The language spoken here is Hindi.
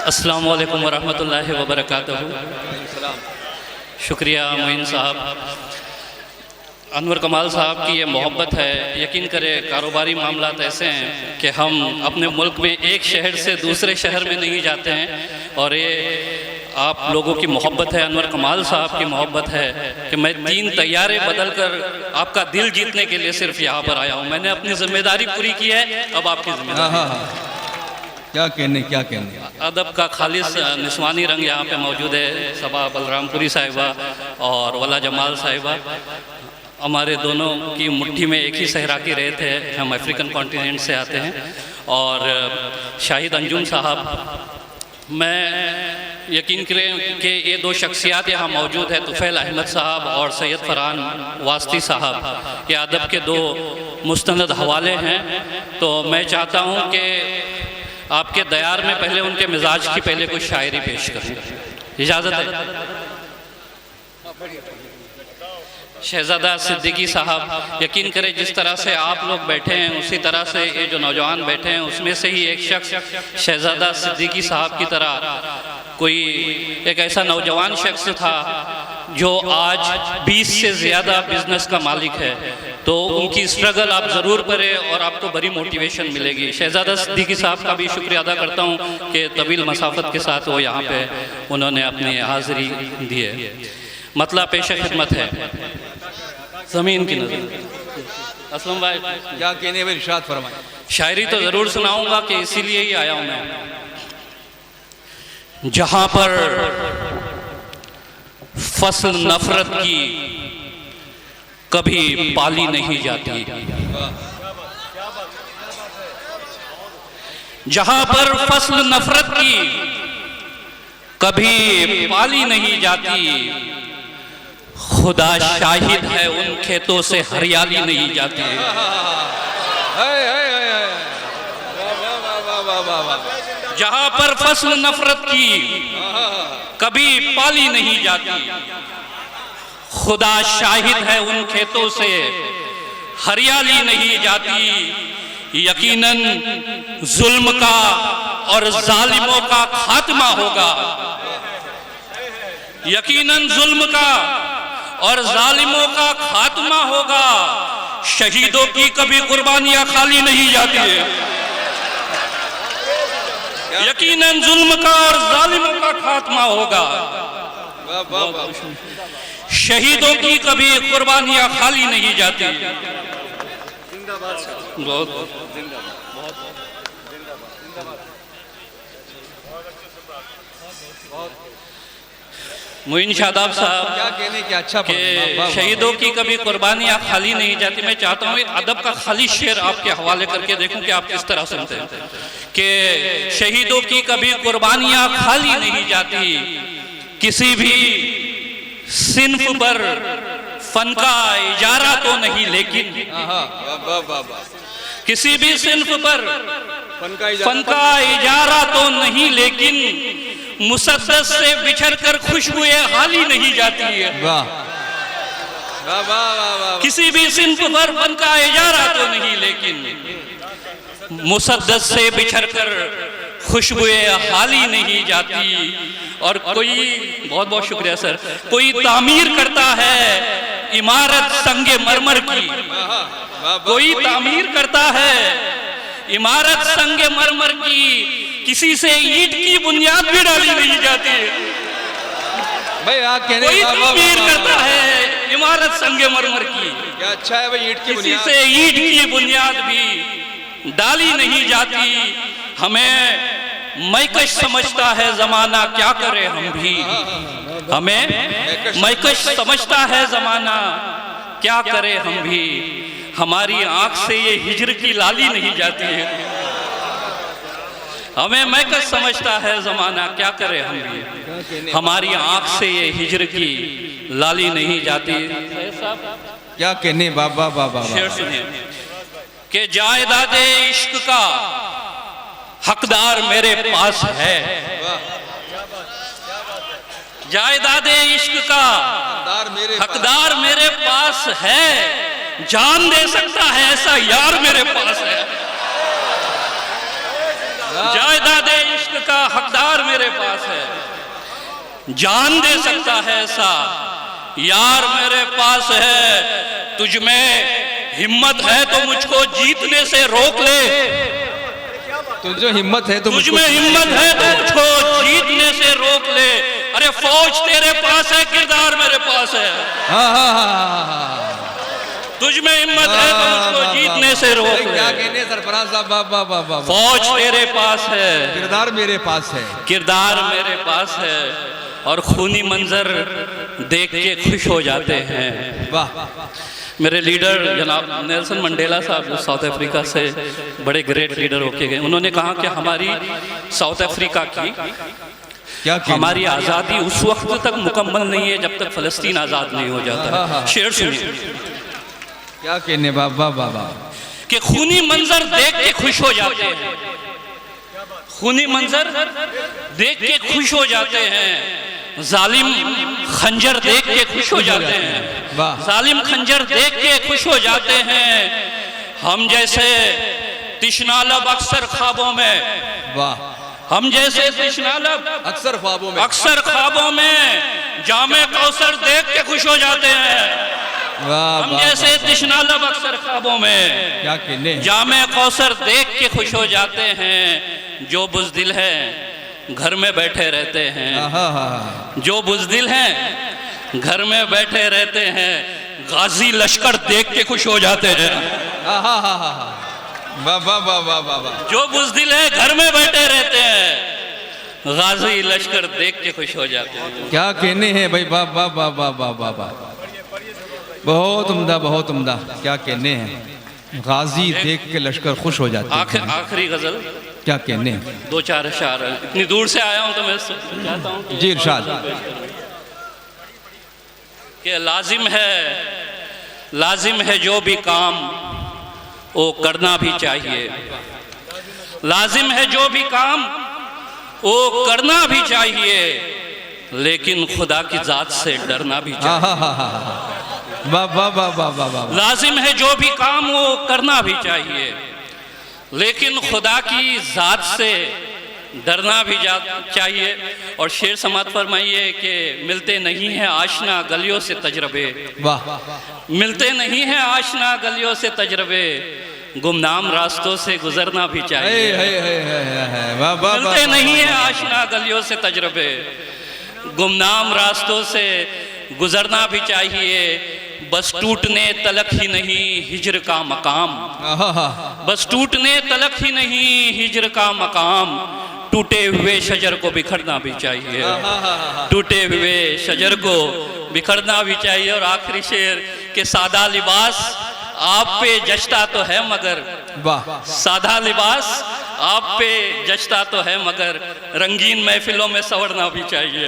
अस्सलामु अलैकुम वरहमतुल्लाहि वबरकातुहू। शुक्रिया मोइन साहब, अनवर कमाल साहब की ये मोहब्बत है। यकीन करें कारोबारी मामलात ऐसे हैं कि हम अपने मुल्क में एक शहर से दूसरे शहर में नहीं जाते हैं, और ये आप लोगों की मोहब्बत है, अनवर कमाल साहब की मोहब्बत है कि मैं 3 तैयारे बदल कर आपका दिल जीतने के लिए सिर्फ यहाँ पर आया हूँ। मैंने अपनी जिम्मेदारी पूरी की है, अब आपकी जिम्मेदारी। क्या कहने अदब का खालिस निस्वानी रंग यहाँ पे मौजूद है। सबा बलरामपुरी साहिबा और वला जमाल साहिबा हमारे दोनों की मुट्ठी में एक ही सहरा की रेत है। हम अफ्रीकन कॉन्टिनेंट से आते हैं। और शाहिद अंजुम साहब, मैं यकीन करें कि ये 2 शख्सियात यहाँ मौजूद है, तुफैल अहमद साहब और सैयद फरहान वास्ती साहब, ये अदब के 2 मुस्तनद हवाले हैं। तो मैं चाहता हूँ कि आपके दयार में पहले उनके मिजाज की पहले कुछ शायरी पेश करूँ, इजाज़त है? शहजादा सिद्दीकी साहब, यकीन करें जिस तरह से आप लोग बैठे हैं उसी तरह से ये जो नौजवान बैठे हैं उसमें से ही एक शख्स शहजादा सिद्दीकी साहब की तरह कोई एक ऐसा नौजवान शख्स था जो आज 20 से ज़्यादा बिजनेस का मालिक है। तो उनकी स्ट्रगल आप ज़रूर करें और आपको बड़ी मोटिवेशन मिलेगी। शहजादा सिद्दीकी साहब का भी शुक्रिया अदा करता हूँ कि तवील मसाफत के साथ वो यहाँ पे उन्होंने अपनी हाज़िरी दी है। मतलब पेश खिदमत है ज़मीन की नज़र। असलम भाई, क्या कहने में इरशाद फरमाएं। शायरी तो ज़रूर सुनाऊँगा कि इसीलिए ही आया हूँ मैं। जहाँ पर फसल नफरत की कभी पाली नहीं जाती, जहां पर फसल नफरत की कभी पाली नहीं जाती, खुदा शाहिद है उन खेतों से हरियाली नहीं जाती। जहां पर फसल नफरत की कभी पाली नहीं जाती, खुदा शाहिद है उन खेतों से हरियाली नहीं जाती। यकीनन जुल्म का और जालिमों का खात्मा होगा, यकीनन जुल्म का और जालिमों का खात्मा होगा। शहीदों की कभी कुर्बानियां खाली नहीं जाती है। यकीनन जुल्म का और जालिमों का खात्मा होगा। शहीदों की कभी कुर्बानियां खाली नहीं जाती। मोइन शादाब साहब, क्या कहने की अच्छा कि शहीदों की कभी कुर्बानियां खाली नहीं जाती। मैं चाहता हूँ अदब का खाली शेर आपके हवाले करके देखूं कि आप किस तरह सुनते हैं कि शहीदों की कभी कुर्बानियां खाली नहीं जाती। किसी भी सिन्फ पर फन का इजारा तो नहीं, लेकिन किसी भी सिन्फ पर फन का इजारा तो नहीं, लेकिन मुसद्दस से बिछड़ कर खुशबुएं हाली नहीं जाती है। किसी भी सिन्फ पर फन का इजारा तो नहीं, लेकिन मुसद्दस से बिछड़ कर खुशबुएं हाली नहीं जाती। और कोई, बहुत बहुत शुक्रिया सर, कोई तामीर करता है इमारत संगे मरमर की, कोई तामीर करता है इमारत संगे मरमर की, किसी से ईंट की बुनियाद भी डाली नहीं जाती। कोई तामीर करता है इमारत संगे मरमर की, क्या अच्छा है भाई, ईंट की किसी से ईंट की बुनियाद भी डाली नहीं जाती। हमें मैकश समझता है जमाना, क्या करे हम भी। हमें मैकश समझता है जमाना, क्या करे हम भी। हमारी आंख से ये हिजर की लाली नहीं जाती है। हमें मैकश समझता है जमाना, क्या करे हम भी। हमारी आंख से ये हिजर की लाली नहीं जाती। क्या कहने बाबा बाबा। शेर सुनिए कि जायदादे इश्क का हकदार मेरे पास है, जायदादे इश्क का हकदार मेरे पास है। जान दे सकता है ऐसा यार मेरे पास है। जायदाद इश्क इश्क का हकदार मेरे पास है, जान दे सकता है ऐसा यार मेरे पास है। तुझ में हिम्मत है तो मुझको जीतने से रोक ले, तुझ जो हिम्मत है तो तुझ में हिम्मत है तो मुझको जीतने से रोक ले। अरे फौज तेरे पास है, किरदार मेरे पास है। हाँ हाँ हाँ हाँ, तुझ में हिम्मत है तो मुझको जीतने से रोक ले। क्या कहने सरफराज साहब, वाह वाह वाह वाह, फौज तेरे पास है, किरदार मेरे पास है, किरदार मेरे पास है, और खूनी मंजर देख के खुश हो जाते हैं। वाह। मेरे लीडर जनाब नेल्सन मंडेला साहब जो साउथ अफ्रीका से बड़े ग्रेट लीडर होके गए, उन्होंने कहा कि हमारी साउथ अफ्रीका की क्या हमारी आज़ादी उस वक्त तक मुकम्मल नहीं है जब तक फ़लस्तीन आज़ाद नहीं हो जाता। शेर सुनिए, क्या कहने, वाह वाह वाह वाह, कि खूनी मंजर देख के खुश हो जाते हैं, खूनी मंजर देख के खुश हो जाते हैं, जालिम खंजर देख के खुश हो जाते हैं, जालिम खंजर देख के खुश हो जाते हैं। हम जैसे तिश्नालब अक्सर ख्वाबों में, वाह, हम जैसे तिश्नालब अक्सर ख्वाबों में, अक्सर ख्वाबों में जामे कौसर देख के खुश हो जाते हैं। वाह, हम जैसे तिश्नालब अक्सर ख्वाबों में क्या कहने, जामे कौसर देख के खुश हो जाते हैं। जो बुज़दिल है घर में बैठे रहते हैं, जो बुज़दिल हैं घर में बैठे रहते हैं, गाजी लश्कर देख के खुश हो जाते हैं। वाह वाह वाह वाह वाह वाह, जो बुज़दिल है घर में बैठे रहते हैं, गाजी लश्कर देख के खुश हो जाते हैं। क्या कहने हैं भाई, वाह वाह वाह वाह वाह वाह वाह, बहुत उम्दा, बहुत उम्दा, क्या कहने हैं, गाजी देख के लश्कर खुश हो जाते हैं। आखिरी गजल, क्या कहने, दो चार अशार, इतनी दूर से आया हूं तो मैं चाहता हूं जी इरशाद, कि लाजिम है जो भी काम वो करना भी चाहिए, लाजिम है जो भी काम वो करना भी चाहिए, लेकिन खुदा की जात से डरना भी चाहिए। वाह वाह वाह वाह वाह वाह, लाजिम है जो भी काम वो करना भी चाहिए, लेकिन खुदा की जात से डरना भी चाहिए। और शेर समात फरमाइए कि मिलते नहीं हैं आशना गलियों से तजरबे, वाह, मिलते नहीं हैं आशना गलियों से तजरबे, गुमनाम रास्तों से गुजरना भी चाहिए। वाह वाह, मिलते नहीं हैं आशना गलियों से तजरबे, गुमनाम रास्तों से गुजरना भी चाहिए। बस टूटने तलक ही नहीं हिज्र का मकाम, बस टूटने तलक ही नहीं हिज्र का मकाम, टूटे हुए शजर को बिखरना भी चाहिए, टूटे हुए शजर को बिखरना भी चाहिए। और आखिरी शेर के सादा लिबास आप पे जचता तो है मगर, वाह, सादा लिबास आप पे जचता तो है मगर रंगीन महफिलों में संवरना भी चाहिए।